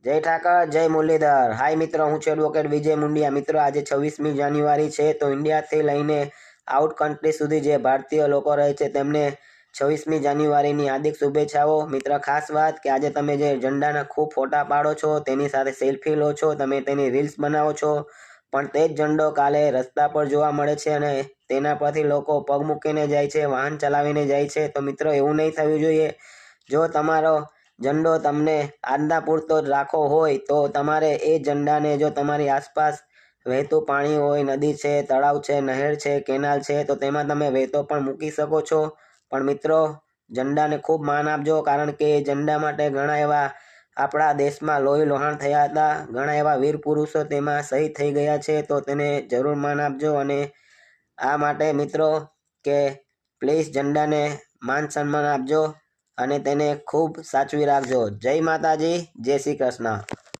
જય ઠાકર, જય મુરલીધર। હાય મિત્રો, હું છું એડવોકેટ વિજય મુંડિયા। મિત્રો, આજે 26મી જાન્યુઆરી છે, તો ઇન્ડિયાથી લઈને આઉટ કન્ટ્રી સુધી જે ભારતીય લોકો રહે છે તેમને 26મી જાન્યુઆરીની હાર્દિક શુભેચ્છાઓ। મિત્ર, ખાસ વાત કે આજે તમે જે ઝંડાના ખૂબ ફોટા પાડો છો, તેની સાથે સેલ્ફી લો છો, તમે તેની રીલ્સ બનાવો છો, પણ તે જ ઝંડો કાલે રસ્તા પર જોવા મળે છે અને તેના પરથી લોકો પગ મૂકીને જાય છે, વાહન ચલાવીને જાય છે। તો મિત્રો, એવું નહીં થવું જોઈએ। જો તમારો ઝંડો તમને આજના પૂરતો જ રાખવો હોય તો તમારે એ ઝંડાને જો તમારી આસપાસ વહેતું પાણી હોય, નદી છે, તળાવ છે, નહેર છે, કેનાલ છે, તો તેમાં તમે વહેતો પણ મૂકી શકો છો। પણ મિત્રો, ઝંડાને ખૂબ માન આપજો, કારણ કે ઝંડા માટે ઘણા એવા આપણા દેશમાં લોહી લોહાણ થયા હતા, ઘણા એવા વીર પુરુષો તેમાં શહીદ થઈ ગયા છે, તો તેને જરૂર માન આપજો। અને આ માટે મિત્રો કે પ્લીઝ ઝંડાને માન સન્માન આપજો અને તેને ખૂબ સાચવી રાખજો। જય માતાજી, જય શ્રી કૃષ્ણ।